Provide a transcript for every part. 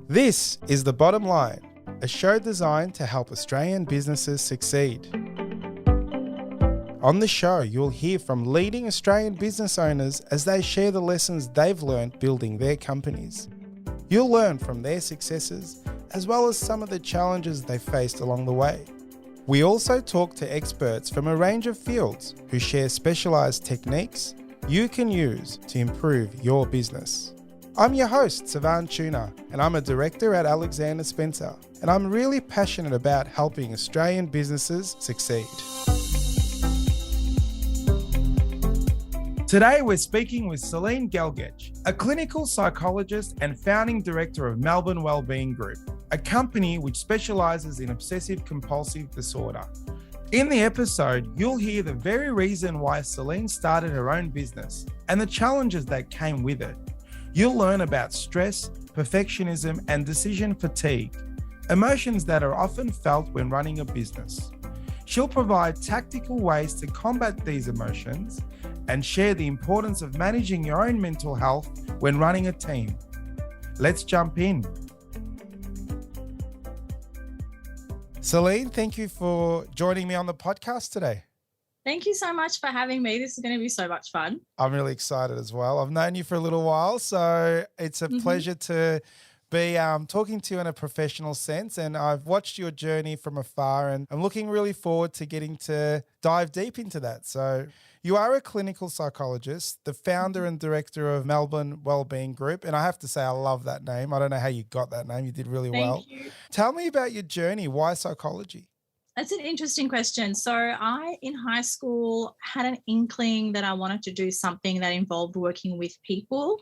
This is The Bottom Line, a show designed to help Australian businesses succeed. On the show, you'll hear from leading Australian business owners as they share the lessons they've learned building their companies. You'll learn from their successes as well as some of the challenges they faced along the way. We also talk to experts from a range of fields who share specialised techniques you can use to improve your business. I'm your host, Celin Gelgec, and I'm a director at Alexander Spencer, and I'm really passionate about helping Australian businesses succeed. Today we're speaking with Celin Gelgec, a clinical psychologist and founding director of Melbourne Wellbeing Group, a company which specialises in obsessive-compulsive disorder. In the episode, you'll hear the very reason why Celin started her own business and the challenges that came with it. You'll learn about stress, perfectionism, and decision fatigue, emotions that are often felt when running a business. She'll provide tactical ways to combat these emotions and share the importance of managing your own mental health when running a team. Let's jump in. Celin, thank you for joining me on the podcast today. Thank you so much for having me. This is going to be so much fun. I'm really excited as well. I've known you for a little while, so it's a pleasure to be talking to you in a professional sense. And I've watched your journey from afar, and I'm looking really forward to getting to dive deep into that. So you are a clinical psychologist, the founder and director of Melbourne Wellbeing Group. And I have to say, I love that name. I don't know how you got that name. You did really well. Thank you. Tell me about your journey. Why psychology? That's an interesting question. So I, in high school, had an inkling that I wanted to do something that involved working with people.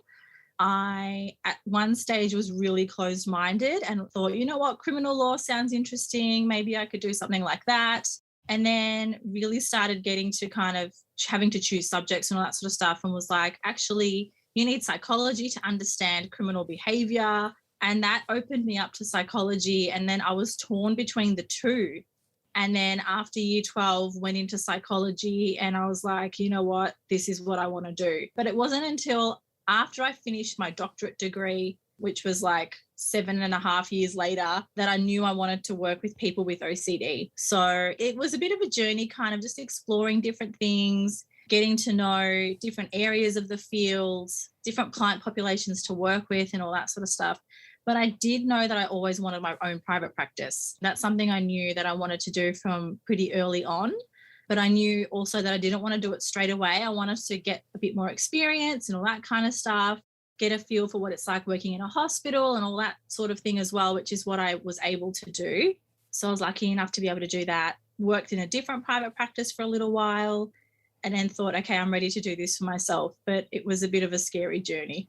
I, at one stage, was really closed-minded and thought, you know what, criminal law sounds interesting. Maybe I could do something like that. And then really started getting to kind of having to choose subjects and all that sort of stuff, and was like, actually, you need psychology to understand criminal behavior. And that opened me up to psychology. And then I was torn between the two. And then after year 12, went into psychology, and I was like, you know what, this is what I want to do. But it wasn't until after I finished my doctorate degree, which was like 7.5 years later, that I knew I wanted to work with people with OCD. So it was a bit of a journey, kind of just exploring different things, getting to know different areas of the field, different client populations to work with and all that sort of stuff. But I did know that I always wanted my own private practice. That's something I knew that I wanted to do from pretty early on. But I knew also that I didn't want to do it straight away. I wanted to get a bit more experience and all that kind of stuff, get a feel for what it's like working in a hospital and all that sort of thing as well, which is what I was able to do. So I was lucky enough to be able to do that. Worked in a different private practice for a little while, and then thought, okay, I'm ready to do this for myself. But it was a bit of a scary journey.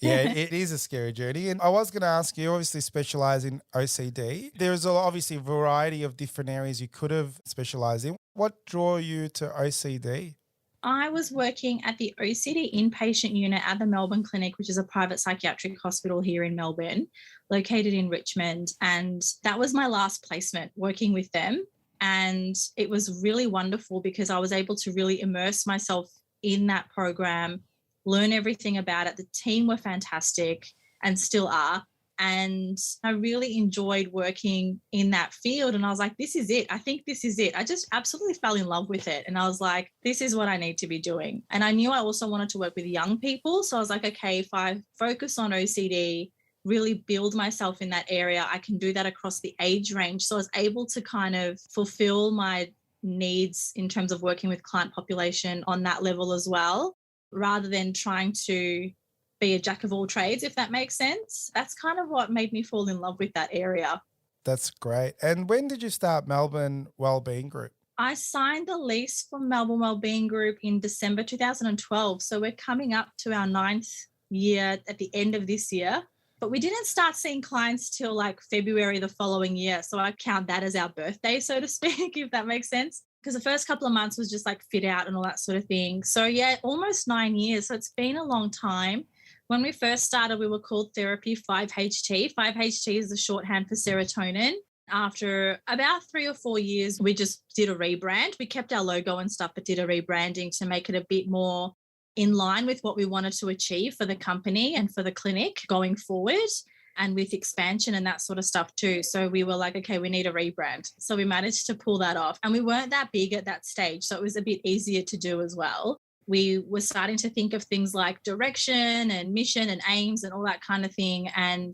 Yeah, it is a scary journey. And I was going to ask you, obviously specialise in OCD. There's obviously a variety of different areas you could have specialised in. What drew you to OCD? I was working at the OCD inpatient unit at the Melbourne Clinic, which is a private psychiatric hospital here in Melbourne, located in Richmond. And that was my last placement working with them. And it was really wonderful because I was able to really immerse myself in that program, learn everything about it. The team were fantastic and still are. And I really enjoyed working in that field. And I was like, this is it. I think this is it. I just absolutely fell in love with it. And I was like, this is what I need to be doing. And I knew I also wanted to work with young people. So I was like, okay, if I focus on OCD, really build myself in that area, I can do that across the age range. So I was able to kind of fulfill my needs in terms of working with client population on that level as well, rather than trying to be a jack of all trades, if that makes sense. That's kind of what made me fall in love with that area. That's great. And when did you start Melbourne Wellbeing Group? I signed the lease for Melbourne Wellbeing Group in December 2012. So we're coming up to our 9th year at the end of this year. But we didn't start seeing clients till like February the following year. So I count that as our birthday, so to speak, if that makes sense. Because the first couple of months was just like fit out and all that sort of thing. So yeah, almost 9 years. So it's been a long time. When we first started, we were called Therapy 5HT. 5HT is the shorthand for serotonin. After about 3 or 4 years, we just did a rebrand. We kept our logo and stuff, but did a rebranding to make it a bit more in line with what we wanted to achieve for the company and for the clinic going forward. and with expansion and that sort of stuff too. So we were like, okay, we need a rebrand. So we managed to pull that off. And we weren't that big at that stage, so it was a bit easier to do as well. We were starting to think of things like direction and mission and aims and all that kind of thing. And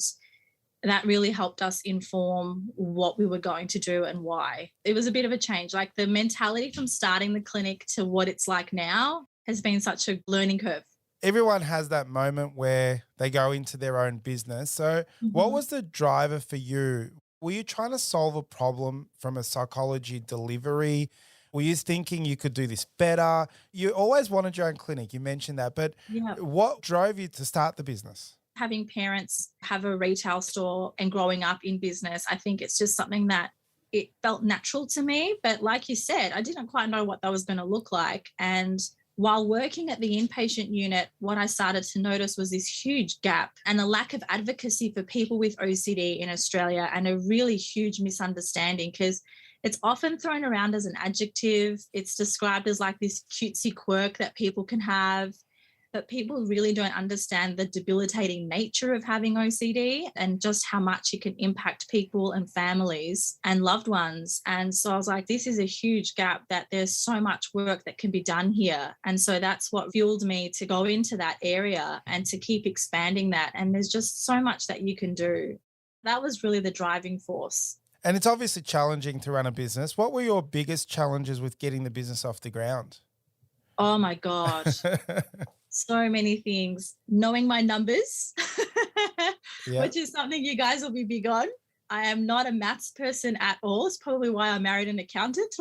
that really helped us inform what we were going to do and why. It was a bit of a change. Like the mentality from starting the clinic to what it's like now has been such a learning curve. Everyone has that moment where they go into their own business. So what was the driver for you? Were you trying to solve a problem from a psychology delivery? Were you thinking you could do this better? You always wanted your own clinic. You mentioned that. But what drove you to start the business? Having parents have a retail store and growing up in business, I think it's just something that it felt natural to me. But like you said, I didn't quite know what that was going to look like. And while working at the inpatient unit, what I started to notice was this huge gap and a lack of advocacy for people with OCD in Australia, and a really huge misunderstanding, because it's often thrown around as an adjective. It's described as like this cutesy quirk that people can have, but people really don't understand the debilitating nature of having OCD and just how much it can impact people and families and loved ones. And so I was like, this is a huge gap, that there's so much work that can be done here. And so that's what fueled me to go into that area and to keep expanding that. And there's just so much that you can do. That was really the driving force. And it's obviously challenging to run a business. What were your biggest challenges with getting the business off the ground? Oh my God. So many things. Knowing my numbers, which is something you guys will be big on. I am not a maths person at all. It's probably why I married an accountant.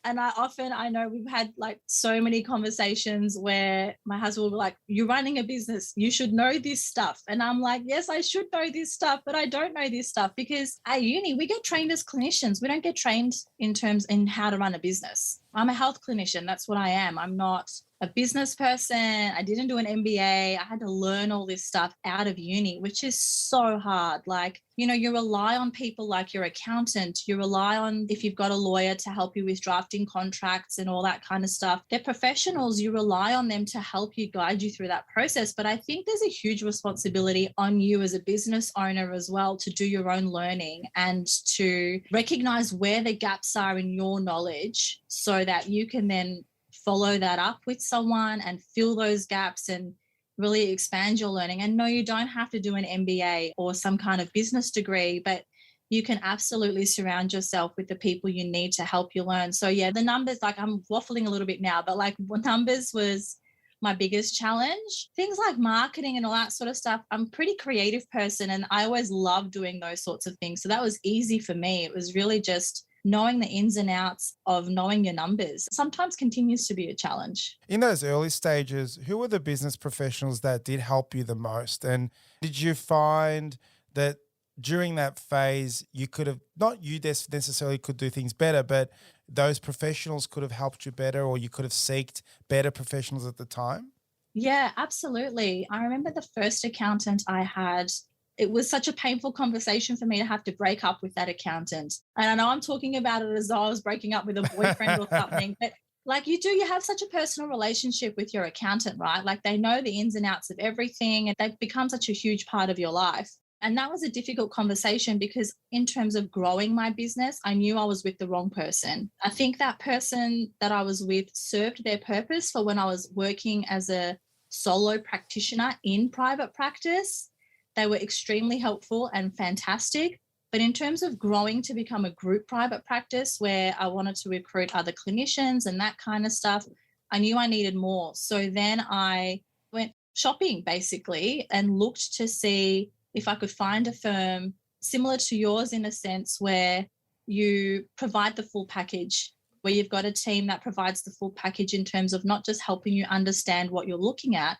And I know we've had like so many conversations where my husband will be like, you're running a business, you should know this stuff. And I'm like, yes, I should know this stuff, but I don't know this stuff, because at uni, we get trained as clinicians. We don't get trained in how to run a business. I'm a health clinician. That's what I am. I'm not a business person. I didn't do an MBA. I had to learn all this stuff out of uni, which is so hard. Like, you rely on people like your accountant. You rely on, if you've got a lawyer, to help you with drafting contracts and all that kind of stuff. They're professionals. You rely on them to help you, guide you through that process. But I think there's a huge responsibility on you as a business owner as well to do your own learning and to recognize where the gaps are in your knowledge, so that you can then follow that up with someone and fill those gaps and really expand your learning. And no, you don't have to do an MBA or some kind of business degree, but you can absolutely surround yourself with the people you need to help you learn. So yeah, the numbers, like I'm waffling a little bit now, but like numbers was my biggest challenge. Things like marketing and all that sort of stuff, I'm a pretty creative person and I always love doing those sorts of things. So that was easy for me. It was really just knowing the ins and outs of knowing your numbers. Sometimes continues to be a challenge. In those early stages, who were the business professionals that did help you the most? And did you find that during that phase, you could have, not you necessarily could do things better, but those professionals could have helped you better, or you could have sought better professionals at the time? Yeah, absolutely. I remember the first accountant I had, it was such a painful conversation for me to have to break up with that accountant. And I know I'm talking about it as though I was breaking up with a boyfriend or something, but like you have such a personal relationship with your accountant, right? Like they know the ins and outs of everything and they've become such a huge part of your life. And that was a difficult conversation because in terms of growing my business, I knew I was with the wrong person. I think that person that I was with served their purpose for when I was working as a solo practitioner in private practice. They were extremely helpful and fantastic. But in terms of growing to become a group private practice where I wanted to recruit other clinicians and that kind of stuff, I knew I needed more. So then I went shopping basically and looked to see if I could find a firm similar to yours in a sense where you provide the full package, where you've got a team that provides the full package in terms of not just helping you understand what you're looking at,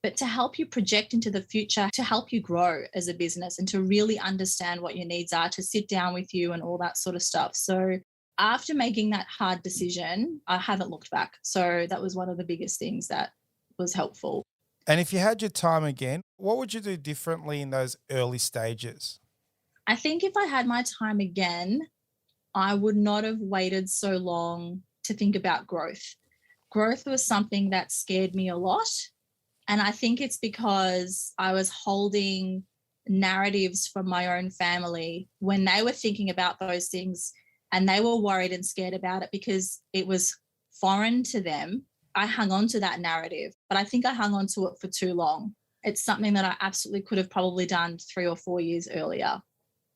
but to help you project into the future, to help you grow as a business and to really understand what your needs are, to sit down with you and all that sort of stuff. So after making that hard decision, I haven't looked back. So that was one of the biggest things that was helpful. And if you had your time again, what would you do differently in those early stages? I think if I had my time again, I would not have waited so long to think about growth. Growth was something that scared me a lot. And I think it's because I was holding narratives from my own family when they were thinking about those things and they were worried and scared about it because it was foreign to them. I hung on to that narrative, but I think I hung on to it for too long. It's something that I absolutely could have probably done 3 or 4 years earlier.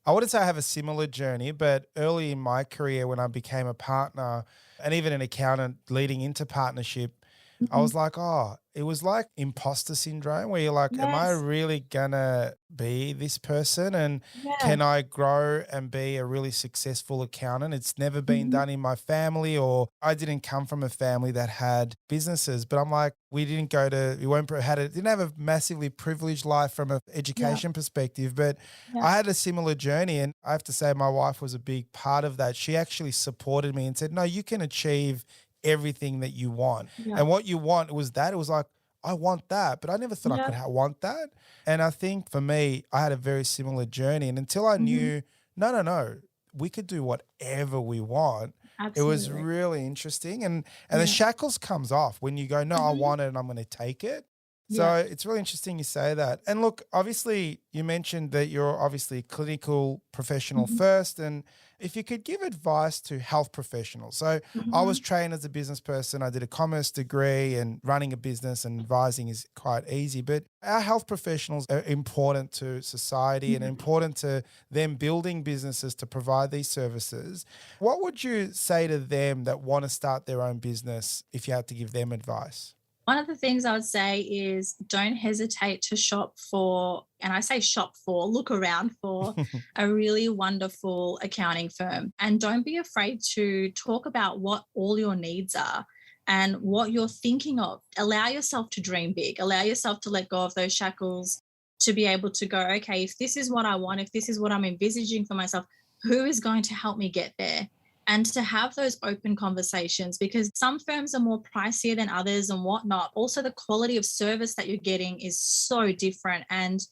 I wouldn't say I have a similar journey, but early in my career when I became a partner and even an accountant leading into partnership, I Mhm. was like, oh, it was like imposter syndrome where you're like, am I Yes. really gonna be this person? And Yeah. can I grow and be a really successful accountant? It's never been Mhm. done in my family, or I didn't come from a family that had businesses. But I'm like, didn't have a massively privileged life from an Yeah. education perspective, but Yeah. I had a similar journey. And I have to say, my wife was a big part of that. She actually supported me and said, no, you can achieve everything that you want. Yeah. And what you want was that. It was like, I want that, but I never thought I Yeah. could want that. And I think for me, I had a very similar journey. And until I Mhm. knew, no, we could do whatever we want. It was Absolutely. really interesting. And the Yeah. shackles comes off when you go, no, I Mhm. want it and I'm going to take it. So Yeah. it's really interesting you say that. And look, obviously, you mentioned that you're obviously a clinical professional Mhm. first. And if you could give advice to health professionals. So I was Mhm. trained as a business person. I did a commerce degree, and running a business and advising is quite easy. But our health professionals are important to society and Yeah. important to them building businesses to provide these services. What would you say to them that want to start their own business if you had to give them advice? One of the things I would say is don't hesitate to shop for, and I say shop for, look around for a really wonderful accounting firm. And don't be afraid to talk about what all your needs are and what you're thinking of. Allow yourself to dream big, allow yourself to let go of those shackles, to be able to go, okay, if this is what I want, if this is what I'm envisaging for myself, who is going to help me get there? And to have those open conversations, because some firms are more pricier than others and whatnot. Also, the quality of service that you're getting is so different. And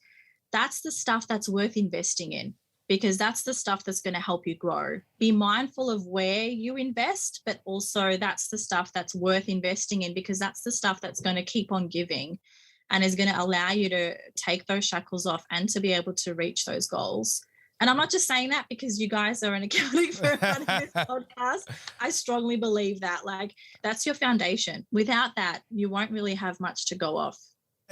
that's the stuff that's worth investing in, because that's the stuff that's going to help you grow. Be mindful of where you invest, but also that's the stuff that's worth investing in, because that's the stuff that's going to keep on giving and is going to allow you to take those shackles off and to be able to reach those goals. And I'm not just saying that because you guys are an accounting firm running this podcast. I strongly believe that, like, that's your foundation. Without that, you won't really have much to go off.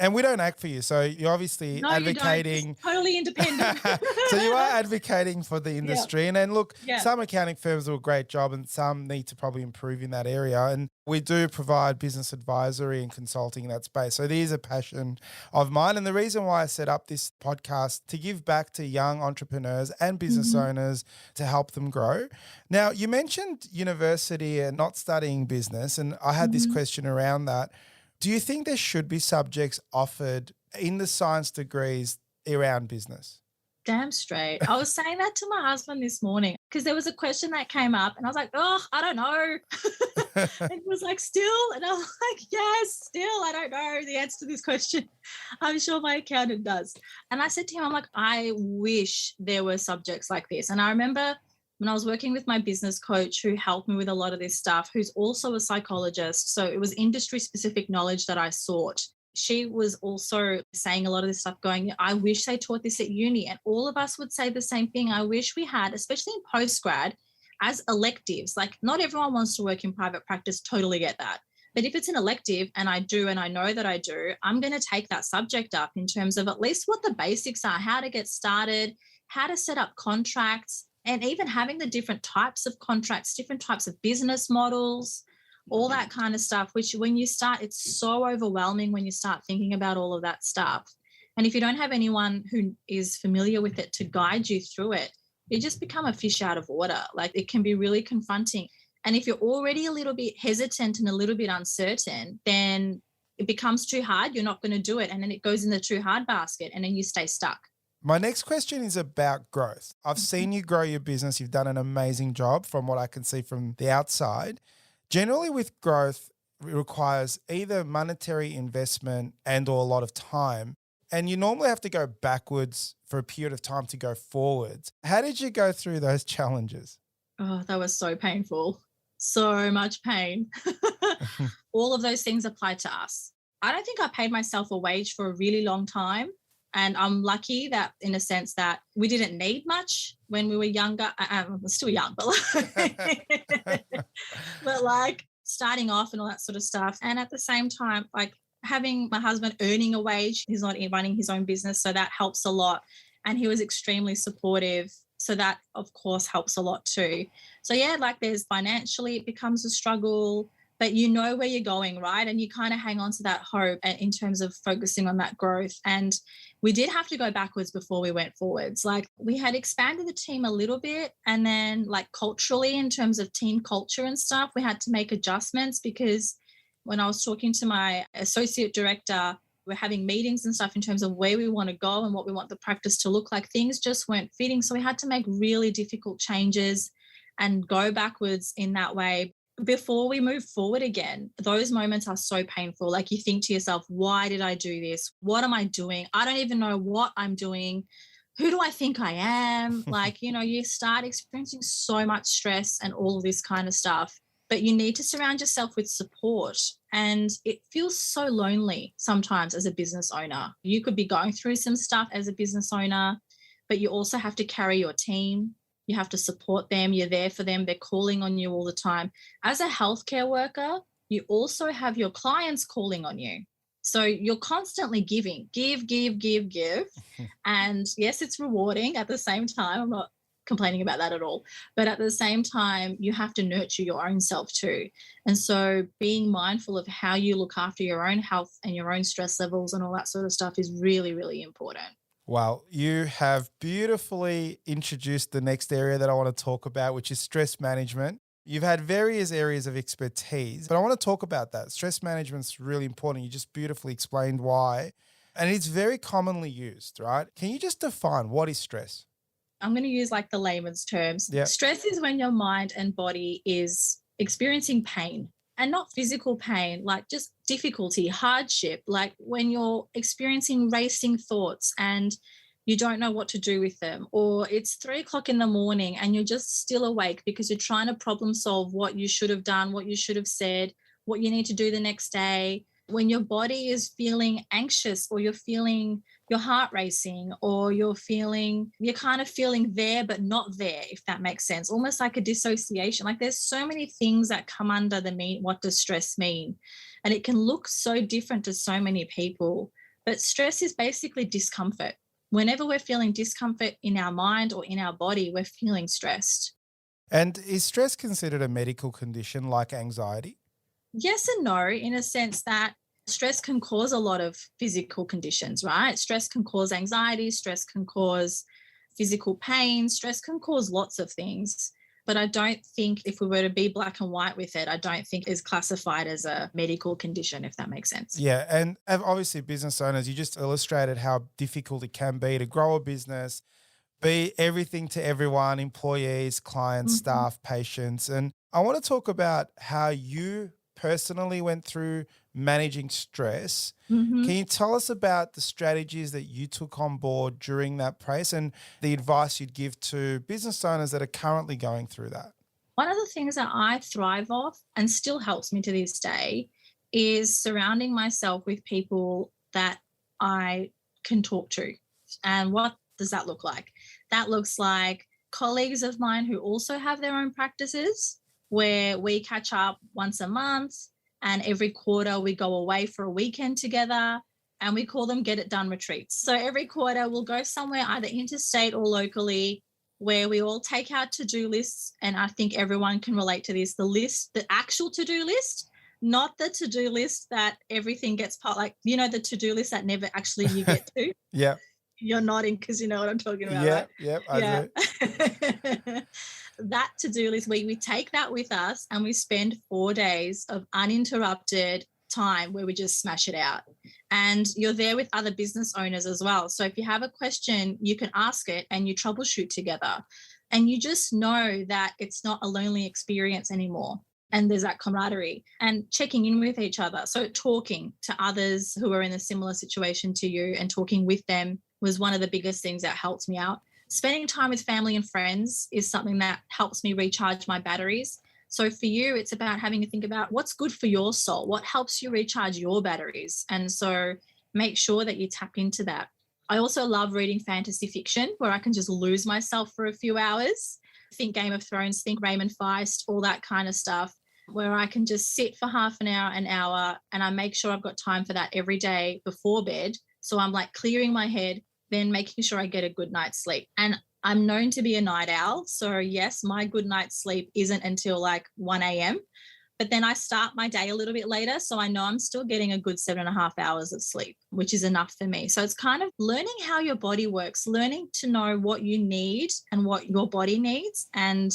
And we don't act for you. So you're obviously No, you don't. Just advocating. totally independent. So you are advocating for the Yeah. industry. And then look, Yeah. some accounting firms do a great job and some need to probably improve in that area. And we do provide business advisory and consulting in that space. So there's a passion of mine. And the reason why I set up this podcast to give back to young entrepreneurs and business Mhm. owners to help them grow. Now, you mentioned university and not studying business. And I had this Mhm. question around that. Do you think there should be subjects offered in the science degrees around business? Damn straight. I was saying that to my husband this morning because there was a question that came up and I was like, oh, I don't know. And he was like, still? And I was like, yes, still, I don't know the answer to this question. I'm sure my accountant does. And I said to him, I'm like, I wish there were subjects like this. And I remember when I was working with my business coach who helped me with a lot of this stuff, who's also a psychologist. So it was industry specific knowledge that I sought. She was also saying a lot of this stuff going, I wish they taught this at uni. And all of us would say the same thing. I wish we had, especially in postgrad, as electives. Like, not everyone wants to work in private practice, totally get that. But if it's an elective and I do, and I know that I do, I'm going to take that subject up in terms of at least what the basics are, how to get started, how to set up contracts, and even having the different types of contracts, different types of business models, all that kind of stuff, which when you start, it's so overwhelming when you start thinking about all of that stuff. And if you don't have anyone who is familiar with it to guide you through it, you just become a fish out of water. Like, it can be really confronting. And if you're already a little bit hesitant and a little bit uncertain, then it becomes too hard. You're not going to do it. And then it goes in the too hard basket and then you stay stuck. My next question is about growth. I've seen you grow your business. You've done an amazing job from what I can see from the outside. Generally with growth, it requires either monetary investment and or a lot of time. And you normally have to go backwards for a period of time to go forwards. How did you go through those challenges? Oh, that was so painful. So much pain. All of those things apply to us. I don't think I paid myself a wage for a really long time. And I'm lucky that in a sense that we didn't need much when we were younger. I'm still young, but but like starting off and all that sort of stuff. And at the same time, like having my husband earning a wage, he's not running his own business. So that helps a lot. And he was extremely supportive. So that, of course, helps a lot too. So yeah, like there's financially, it becomes a struggle, but you know where you're going, right? And you kind of hang on to that hope in terms of focusing on that growth. And we did have to go backwards before we went forwards. Like we had expanded the team a little bit, and then like culturally in terms of team culture and stuff, we had to make adjustments because when I was talking to my associate director, we're having meetings and stuff in terms of where we want to go and what we want the practice to look like. Things just weren't fitting. So we had to make really difficult changes and go backwards in that way. Before we move forward again, those moments are so painful. Like you think to yourself, why did I do this? What am I doing? I don't even know what I'm doing. Who do I think I am? Like, you start experiencing so much stress and all of this kind of stuff, but you need to surround yourself with support. And it feels so lonely sometimes as a business owner. You could be going through some stuff as a business owner, but you also have to carry your team. You have to support them. You're there for them. They're calling on you all the time. As a healthcare worker, you also have your clients calling on you. So you're constantly giving, give. And yes, it's rewarding at the same time. I'm not complaining about that at all. But at the same time, you have to nurture your own self too. And so being mindful of how you look after your own health and your own stress levels and all that sort of stuff is really, really important. Well, you have beautifully introduced the next area that I want to talk about, which is stress management. You've had various areas of expertise, but I want to talk about that. Stress management is really important. You just beautifully explained why. And it's very commonly used, right? Can you just define what is stress? I'm going to use like the layman's terms. Yep. Stress is when your mind and body is experiencing pain. And not physical pain, like just difficulty, hardship, like when you're experiencing racing thoughts and you don't know what to do with them, or it's 3:00 in the morning and you're just still awake because you're trying to problem solve what you should have done, what you should have said, what you need to do the next day. When your body is feeling anxious, or you're feeling your heart racing, or you're kind of feeling there but not there, if that makes sense, almost like a dissociation. Like there's so many things that come under what does stress mean? And it can look so different to so many people. But stress is basically discomfort. Whenever we're feeling discomfort in our mind or in our body, we're feeling stressed. And is stress considered a medical condition like anxiety? Yes and no, in a sense that stress can cause a lot of physical conditions, right? Stress can cause anxiety, stress can cause physical pain, stress can cause lots of things. But I don't think, if we were to be black and white with it, I don't think it's classified as a medical condition, if that makes sense. Yeah. And obviously business owners, you just illustrated how difficult it can be to grow a business, be everything to everyone, employees, clients, staff, patients. And I want to talk about how you personally went through managing stress. Can you tell us about the strategies that you took on board during that process and the advice you'd give to business owners that are currently going through that? One of the things that I thrive off and still helps me to this day is surrounding myself with people that I can talk to. And what does that look like? That looks like colleagues of mine who also have their own practices, where we catch up once a month and every quarter we go away for a weekend together, and we call them Get It Done retreats. So every quarter we'll go somewhere either interstate or locally, where we all take our to-do lists, and I think everyone can relate to this, the actual to-do list, not the to-do list that everything gets the to-do list that never actually you get to. Yeah. You're nodding because you know what I'm talking about, right? Yeah, I do. That to-do list, we take that with us and we spend 4 days of uninterrupted time where we just smash it out. And you're there with other business owners as well. So if you have a question, you can ask it and you troubleshoot together. And you just know that it's not a lonely experience anymore. And there's that camaraderie and checking in with each other. So talking to others who are in a similar situation to you and talking with them was one of the biggest things that helped me out. Spending time with family and friends is something that helps me recharge my batteries. So for you, it's about having to think about what's good for your soul, what helps you recharge your batteries. And so make sure that you tap into that. I also love reading fantasy fiction where I can just lose myself for a few hours. Think Game of Thrones, think Raymond Feist, all that kind of stuff, where I can just sit for half an hour, and I make sure I've got time for that every day before bed. So I'm like clearing my head, then making sure I get a good night's sleep. And I'm known to be a night owl. So yes, my good night's sleep isn't until like 1 a.m. But then I start my day a little bit later. So I know I'm still getting a good 7.5 hours of sleep, which is enough for me. So it's kind of learning how your body works, learning to know what you need and what your body needs, and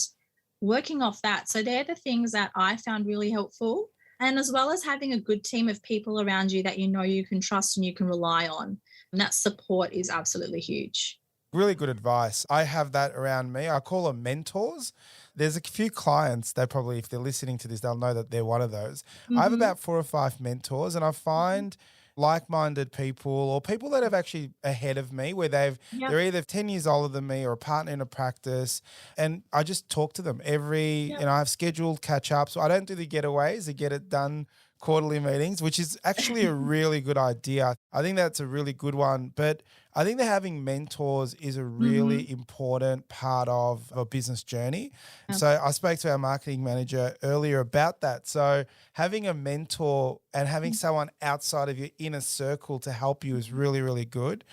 working off that. So they're the things that I found really helpful. And as well as having a good team of people around you that you know you can trust and you can rely on. And that support is absolutely huge. Really good advice. I have that around me. I call them mentors. There's a few clients that probably, if they're listening to this, they'll know that they're one of those. I have about 4 or 5 mentors, and I find like-minded people or people that have actually ahead of me where they're either 10 years older than me or a partner in a practice. And I just talk to them I have scheduled catch-ups. I don't do the getaways, the get it done quarterly meetings, which is actually a really good idea. I think that's a really good one. But I think that having mentors is a really important part of a business journey. Yeah. So I spoke to our marketing manager earlier about that. So having a mentor and having someone outside of your inner circle to help you is really, really good.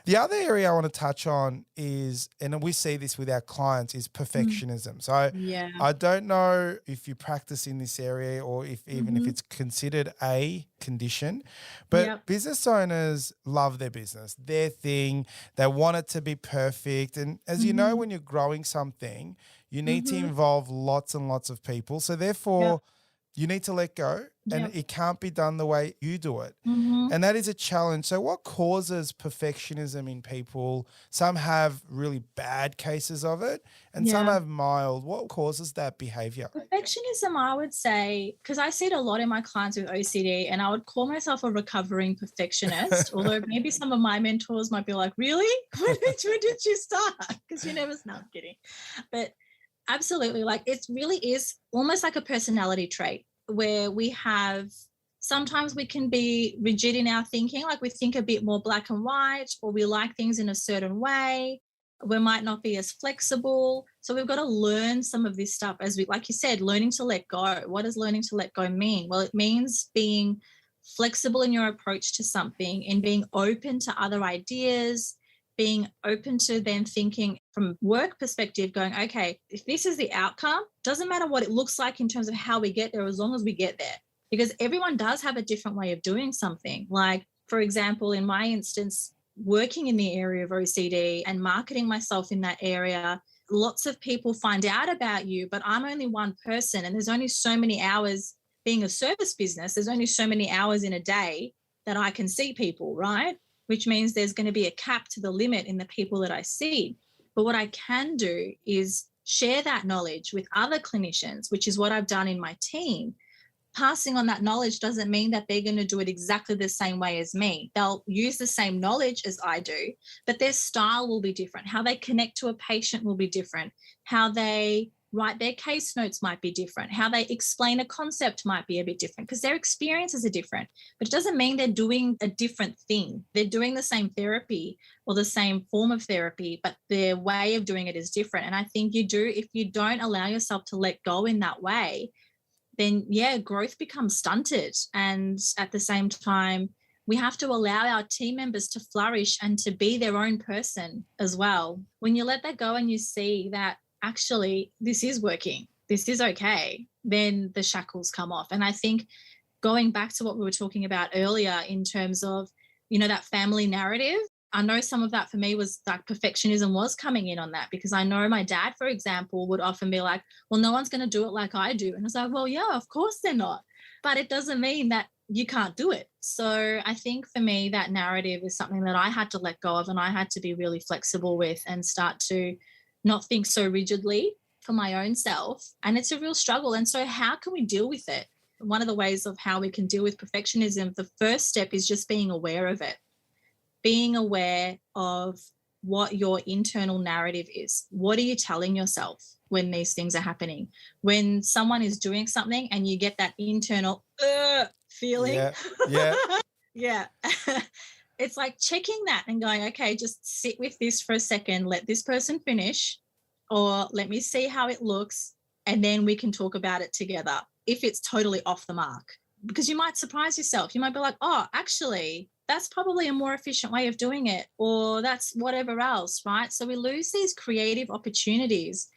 The other area I want to touch on is, and we see this with our clients, is perfectionism. So I don't know if you practice in this area or if even if it's considered a condition, but business owners love their business, their thing. They want it to be perfect. And as you know, when you're growing something, you need to involve lots and lots of people. So therefore, you need to let go and it can't be done the way you do it. And that is a challenge. So what causes perfectionism in people? Some have really bad cases of it and some have mild. What causes that behavior? Perfectionism, I would say, because I see it a lot in my clients with OCD, and I would call myself a recovering perfectionist, although maybe some of my mentors might be like, really? When did you start? Because you never stop kidding. But absolutely. Like it really is almost like a personality trait where sometimes we can be rigid in our thinking, like we think a bit more black and white, or we like things in a certain way. We might not be as flexible. So we've got to learn some of this stuff like you said, learning to let go. What does learning to let go mean? Well, it means being flexible in your approach to something and being open to other ideas, being open to then thinking from work perspective, going, okay, if this is the outcome, doesn't matter what it looks like in terms of how we get there, as long as we get there. Because everyone does have a different way of doing something. Like, for example, in my instance, working in the area of OCD and marketing myself in that area, lots of people find out about you, but I'm only one person and there's only so many hours being a service business. There's only so many hours in a day that I can see people, right? Which means there's going to be a cap to the limit in the people that I see. But what I can do is share that knowledge with other clinicians, which is what I've done in my team. Passing on that knowledge doesn't mean that they're going to do it exactly the same way as me. They'll use the same knowledge as I do, but their style will be different. How they connect to a patient will be different. How they write their case notes might be different. How they explain a concept might be a bit different because their experiences are different. But it doesn't mean they're doing a different thing. They're doing the same therapy or the same form of therapy, but their way of doing it is different. And I think if you don't allow yourself to let go in that way, then growth becomes stunted. And at the same time, we have to allow our team members to flourish and to be their own person as well. When you let that go and you see that actually this is working, this is okay, then the shackles come off. And I think going back to what we were talking about earlier in terms of, that family narrative, I know some of that for me was like perfectionism was coming in on that, because I know my dad, for example, would often be like, well, no one's going to do it like I do. And I was like, well, yeah, of course they're not. But it doesn't mean that you can't do it. So I think for me, that narrative is something that I had to let go of, and I had to be really flexible with and start to not think so rigidly for my own self. And it's a real struggle. And so how can we deal with it? One of the ways of how we can deal with perfectionism, the first step is just being aware of it. Being aware of what your internal narrative is. What are you telling yourself when these things are happening? When someone is doing something and you get that internal feeling. Yeah. Yeah. Yeah. It's like checking that and going, okay, just sit with this for a second. Let this person finish, or let me see how it looks. And then we can talk about it together if it's totally off the mark. Because you might surprise yourself. You might be like, oh, actually, that's probably a more efficient way of doing it, or that's whatever else, right? So we lose these creative opportunities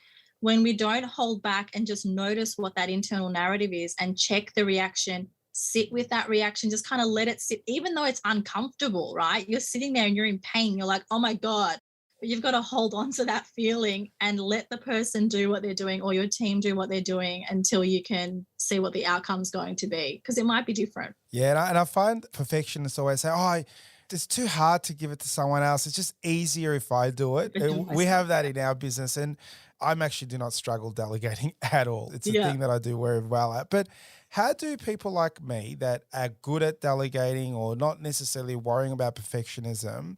when we don't hold back and just notice what that internal narrative is and check the reaction, sit with that reaction, just kind of let it sit, even though it's uncomfortable, right? You're sitting there and you're in pain. You're like, oh my God. But you've got to hold on to that feeling and let the person do what they're doing, or your team do what they're doing, until you can see what the outcome's going to be, because it might be different. Yeah, and I find perfectionists always say, oh, it's too hard to give it to someone else. It's just easier if I do it. We have that in our business, and I'm actually do not struggle delegating at all. It's a thing that I do very well at. But how do people like me that are good at delegating or not necessarily worrying about perfectionism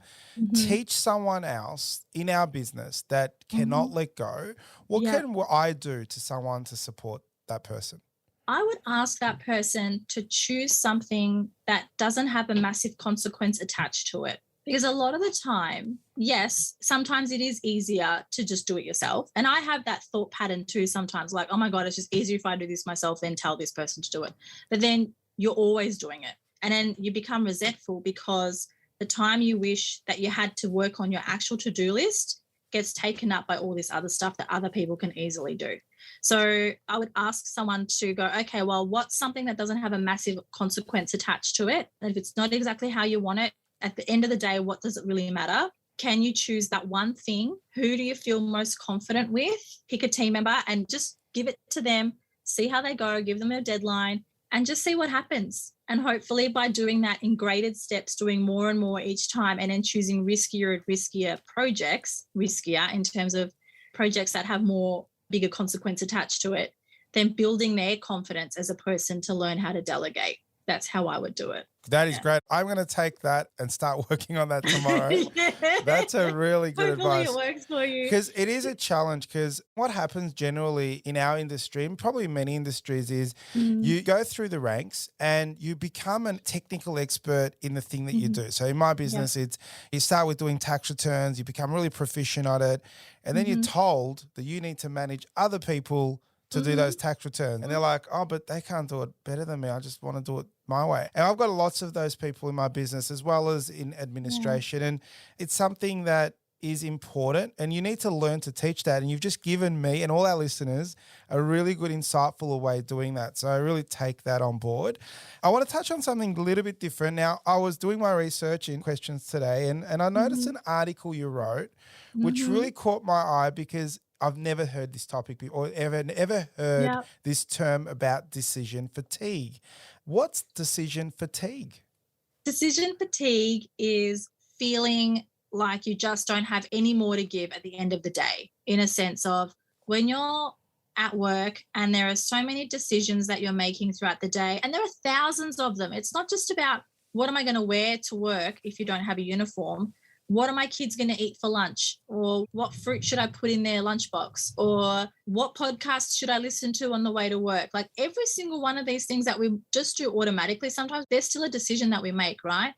teach someone else in our business that cannot let go? What can I do to someone to support that person? I would ask that person to choose something that doesn't have a massive consequence attached to it. Because a lot of the time, yes, sometimes it is easier to just do it yourself. And I have that thought pattern too sometimes, like, oh my God, it's just easier if I do this myself than tell this person to do it. But then you're always doing it. And then you become resentful because the time you wish that you had to work on your actual to-do list gets taken up by all this other stuff that other people can easily do. So I would ask someone to go, okay, well, what's something that doesn't have a massive consequence attached to it? And if it's not exactly how you want it, at the end of the day, what does it really matter? Can you choose that one thing? Who do you feel most confident with? Pick a team member and just give it to them, see how they go, give them a deadline, and just see what happens. And hopefully by doing that in graded steps, doing more and more each time, and then choosing riskier and riskier projects, riskier in terms of projects that have more bigger consequence attached to it, then building their confidence as a person to learn how to delegate. That's how I would do it. That is great. I'm going to take that and start working on that tomorrow. That's a really good advice. Hopefully it works for you. Because it is a challenge, because what happens generally in our industry, and probably many industries, is you go through the ranks and you become a technical expert in the thing that you do. So in my business, it's you start with doing tax returns, you become really proficient at it, and then you're told that you need to manage other people to do those tax returns. And they're like, oh, but they can't do it better than me. I just want to do it my way. And I've got lots of those people in my business as well as in administration. And it's something that is important, and you need to learn to teach that. And you've just given me and all our listeners a really good, insightful way of doing that. So I really take that on board. I want to touch on something a little bit different. Now, I was doing my research in questions today, and I noticed an article you wrote, which really caught my eye, because I've never heard this topic or ever heard this term about decision fatigue. What's decision fatigue? Decision fatigue is feeling like you just don't have any more to give at the end of the day, in a sense of when you're at work and there are so many decisions that you're making throughout the day, and there are thousands of them. It's not just about what am I going to wear to work if you don't have a uniform. What are my kids going to eat for lunch? Or what fruit should I put in their lunchbox? Or what podcast should I listen to on the way to work? Like every single one of these things that we just do automatically, sometimes there's still a decision that we make, right?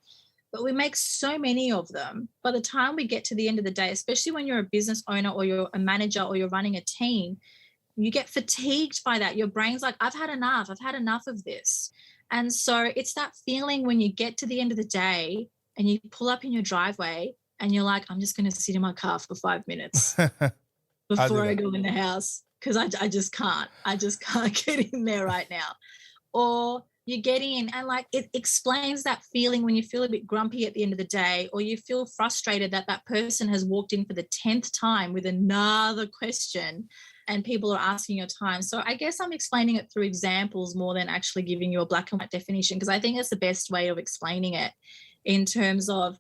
But we make so many of them. By the time we get to the end of the day, especially when you're a business owner or you're a manager or you're running a team, you get fatigued by that. Your brain's like, I've had enough of this. And so it's that feeling when you get to the end of the day and you pull up in your driveway and you're like, I'm just going to sit in my car for 5 minutes before I go in the house, because I just can't. I just can't get in there right now. Or you get in and like it explains that feeling when you feel a bit grumpy at the end of the day, or you feel frustrated that that person has walked in for the 10th time with another question and people are asking your time. So I guess I'm explaining it through examples more than actually giving you a black and white definition, because I think that's the best way of explaining it, in terms of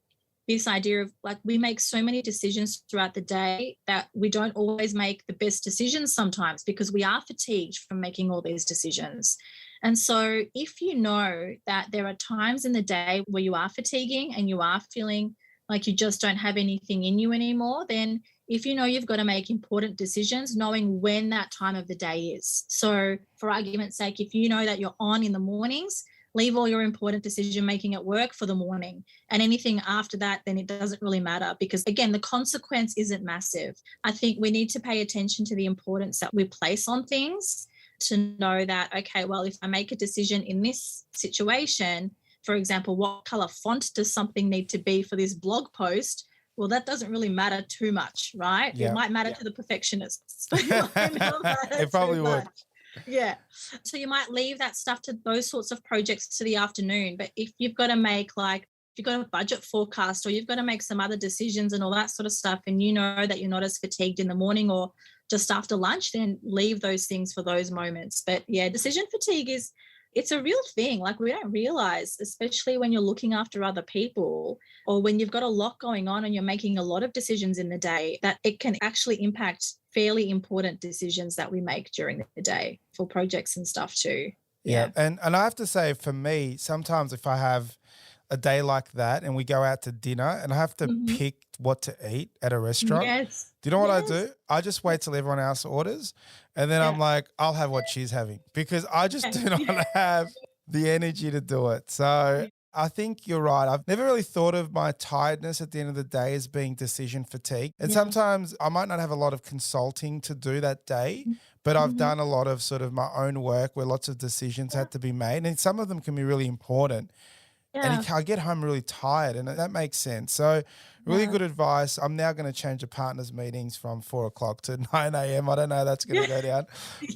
this idea of like we make so many decisions throughout the day that we don't always make the best decisions sometimes because we are fatigued from making all these decisions. And so if you know that there are times in the day where you are fatiguing and you are feeling like you just don't have anything in you anymore, then if you know you've got to make important decisions, knowing when that time of the day is. So for argument's sake, if you know that you're on in the mornings, leave all your important decision making at work for the morning, and anything after that, then it doesn't really matter, because again, the consequence isn't massive. I think we need to pay attention to the importance that we place on things, to know that, okay, well, if I make a decision in this situation, for example, what color font does something need to be for this blog post? Well, that doesn't really matter too much, right? It might matter to the perfectionists. It probably would. Yeah. So you might leave that stuff to those sorts of projects to the afternoon. But if you've got to make, like, if you've got a budget forecast, or you've got to make some other decisions and all that sort of stuff, and you know that you're not as fatigued in the morning or just after lunch, then leave those things for those moments. But yeah, decision fatigue it's a real thing. Like, we don't realize, especially when you're looking after other people, or when you've got a lot going on and you're making a lot of decisions in the day, that it can actually impact fairly important decisions that we make during the day for projects and stuff too. Yeah. And I have to say, for me, sometimes if I have a day like that and we go out to dinner and I have to pick what to eat at a restaurant, do you know what I do? I just wait till everyone else orders, and then I'm like, I'll have what she's having, because I just do not have the energy to do it. So I think you're right. I've never really thought of my tiredness at the end of the day as being decision fatigue. And sometimes I might not have a lot of consulting to do that day, but I've done a lot of sort of my own work where lots of decisions had to be made. And some of them can be really important. And I get home really tired, and that makes sense. So really good advice. I'm now going to change the partners meetings from 4 o'clock to 9 a.m. I don't know how that's going to go down,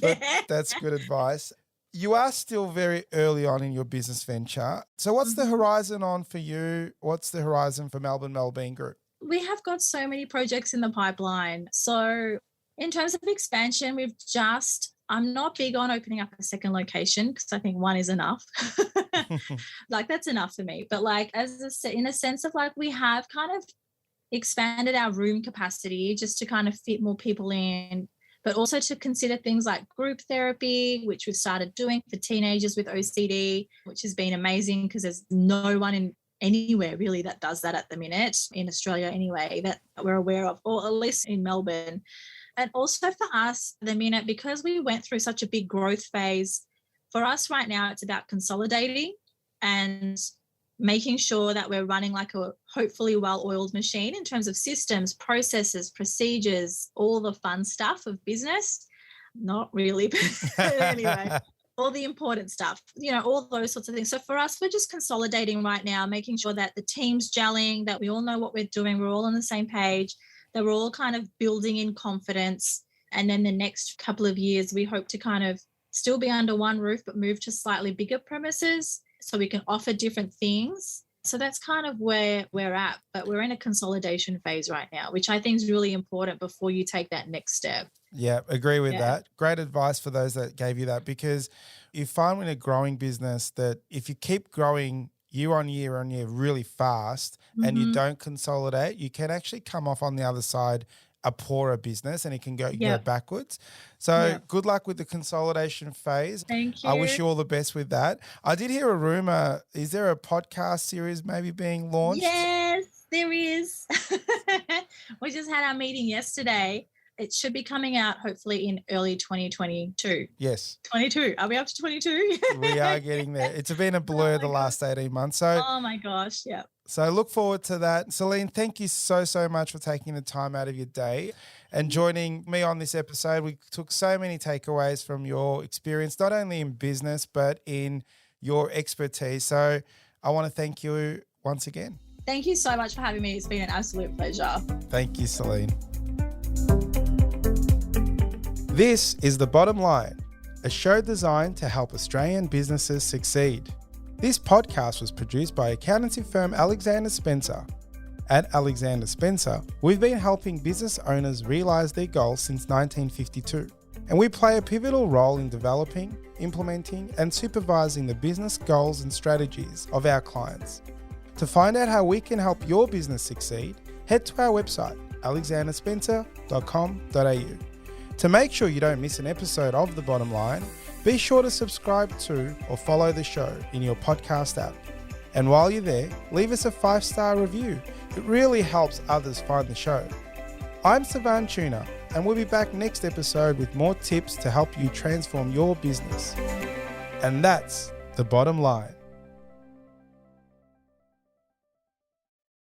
but that's good advice. You are still very early on in your business venture. So what's the horizon on for you? What's the horizon for Melbourne Wellbeing Group? We have got so many projects in the pipeline. So in terms of expansion, I'm not big on opening up a second location, because I think one is enough. Like, that's enough for me. But like, in a sense of like, we have kind of expanded our room capacity just to kind of fit more people in, but also to consider things like group therapy, which we've started doing for teenagers with OCD, which has been amazing, because there's no one anywhere really that does that at the minute, in Australia anyway, that we're aware of, or at least in Melbourne. And also for us at the minute, because we went through such a big growth phase, for us right now, it's about consolidating and making sure that we're running like a hopefully well-oiled machine in terms of systems, processes, procedures, all the fun stuff of business. Not really, but anyway, all the important stuff, all those sorts of things. So for us, we're just consolidating right now, making sure that the team's gelling, that we all know what we're doing, we're all on the same page, that we're all kind of building in confidence. And then the next couple of years, we hope to kind of still be under one roof, but move to slightly bigger premises so we can offer different things. So that's kind of where we're at, but we're in a consolidation phase right now, which I think is really important before you take that next step. Yeah, agree with that. Great advice for those that gave you that, because you find in a growing business that if you keep growing year on year really fast and you don't consolidate, you can actually come off on the other side a poorer business, and it can go backwards. So good luck with the consolidation phase. Thank you. I wish you all the best with that. I did hear a rumor. Is there a podcast series maybe being launched? Yes, there is. We just had our meeting yesterday. It should be coming out hopefully in early 2022. Yes. 22. Are we up to 22? We are getting there. It's been a blur the last 18 months. So, oh my gosh, yeah. So look forward to that. Celin, thank you so much for taking the time out of your day and joining me on this episode. We took so many takeaways from your experience, not only in business, but in your expertise. So I want to thank you once again. Thank you so much for having me. It's been an absolute pleasure. Thank you, Celin. This is The Bottom Line, a show designed to help Australian businesses succeed. This podcast was produced by accountancy firm Alexander Spencer. At Alexander Spencer, we've been helping business owners realise their goals since 1952, and we play a pivotal role in developing, implementing, and supervising the business goals and strategies of our clients. To find out how we can help your business succeed, head to our website, alexanderspencer.com.au. To make sure you don't miss an episode of The Bottom Line, be sure to subscribe to or follow the show in your podcast app. And while you're there, leave us a 5-star review It really helps others find the show. I'm Savan Tuna, and we'll be back next episode with more tips to help you transform your business. And that's the bottom line.